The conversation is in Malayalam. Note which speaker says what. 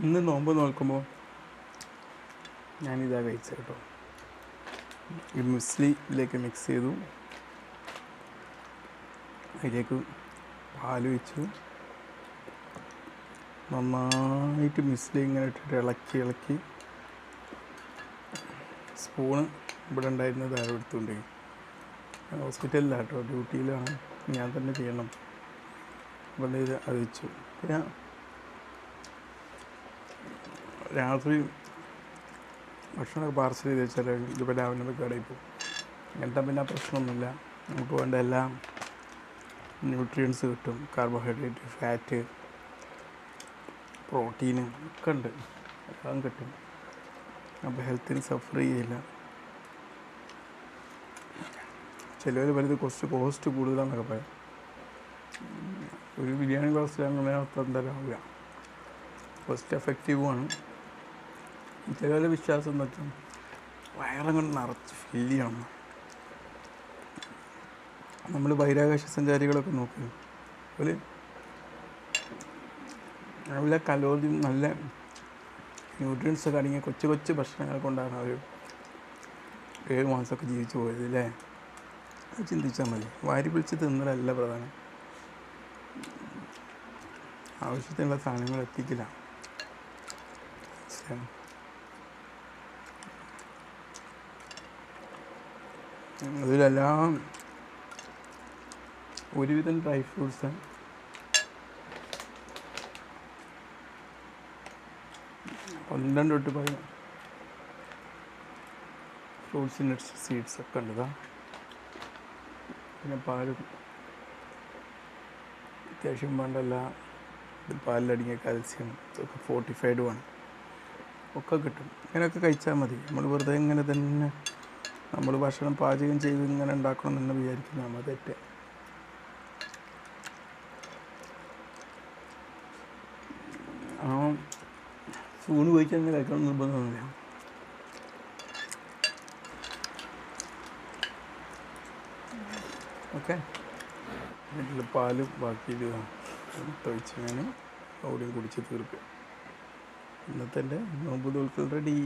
Speaker 1: ഇന്ന് നോമ്പ് നോക്കുമ്പോൾ ഞാനിതാ കഴിച്ചത് കേട്ടോ. ഈ മുസ്ലിയിലേക്ക് മിക്സ് ചെയ്തു, അതിലേക്ക് പാൽ വെച്ചു, നന്നായിട്ട് മുസ്ലി ഇങ്ങനെ ഇട്ടിട്ട് ഇളക്കി ഇളക്കി സ്പൂണ് ഇവിടെ ഉണ്ടായിരുന്നത് ആരും എടുത്തുകൊണ്ടേ. ഹോസ്പിറ്റലിലാണ് കേട്ടോ, ഡ്യൂട്ടിയിലാണ്, ഞാൻ തന്നെ ചെയ്യണം. അപ്പം ഇത് അത് വെച്ചു. പിന്നെ രാത്രി ഭക്ഷണം പാർസൽ ചെയ്ത് വെച്ചാൽ ഇതിപ്പോൾ രാവിലെ കടയിൽ പോകും. അങ്ങനത്തെ പിന്നെ പ്രശ്നമൊന്നുമില്ല. നമുക്ക് വേണ്ട എല്ലാ ന്യൂട്രിയൻസ് കിട്ടും. കാർബോഹൈഡ്രേറ്റ്, ഫാറ്റ്, പ്രോട്ടീന് ഒക്കെ ഉണ്ട്, എല്ലാം കിട്ടും. അപ്പോൾ ഹെൽത്തിന് സഫർ ചെയ്യില്ല. ചിലവർ വലുത് കുറച്ച് കോസ്റ്റ് കൂടുതലാണെന്നൊക്കെ പറയാം. ഒരു ബിരിയാണി കോസ്റ്റ് അങ്ങനെ അത്ര എന്തായാലും ആവില്ല. കോസ്റ്റ് എഫക്റ്റീവുമാണ്. ചിലവരുടെ വിശ്വാസം എന്ന് വെച്ചാൽ വയറങ്ങോട്ട് നിറച്ച് ഫില്ല് ചെയ്യണം. നമ്മൾ ബഹിരാകാശ സഞ്ചാരികളൊക്കെ നോക്കി ഒരു നല്ല കലോറിയും നല്ല ന്യൂട്രിയൻസൊക്കെ അടങ്ങിയ കൊച്ചു കൊച്ചു ഭക്ഷണങ്ങൾ കൊണ്ടാണ് അവർ 7 മാസമൊക്കെ ജീവിച്ചു പോയത് അല്ലേ? അത് ചിന്തിച്ചാൽ മതി. വാരി പിടിച്ച് തിന്നലല്ല പ്രധാനം, ആവശ്യത്തിനുള്ള സാധനങ്ങൾ എത്തിക്കില്ല. അതിലെല്ലാം ഒരുവിധം ഡ്രൈ ഫ്രൂട്ട്സ്, പന്ത്രണ്ട് തൊട്ട് 10 ഫ്രൂട്ട്സ്, നട്ട്സ്, സീഡ്സ് ഒക്കെ ഉണ്ടതാ. പിന്നെ പാലും അത്യാവശ്യം വേണ്ടല്ല, പാലിലടങ്ങിയ കാൽസ്യം ഒക്കെ ഫോർട്ടിഫൈഡുമാണ്, ഒക്കെ കിട്ടും. ഇങ്ങനെയൊക്കെ കഴിച്ചാൽ മതി. നമ്മൾ വെറുതെ ഇങ്ങനെ തന്നെ നമ്മൾ ഭക്ഷണം പാചകം ചെയ്ത് ഇങ്ങനെ ഉണ്ടാക്കണം എന്ന് വിചാരിക്കുന്ന നമ്മൾ തെറ്റ്. സ്പൂണ് പോയിച്ച് അങ്ങനെ കഴിക്കണം നിർബന്ധമൊന്നുമില്ല. ഓക്കെ, വീട്ടിൽ പാല് ബാക്കി ഒഴിച്ച് ഞാൻ ഓടിയും കുടിച്ച് തീർക്കും. ഇന്നത്തെ എൻ്റെ നോമ്പ് തോൽക്കൽ റെഡി.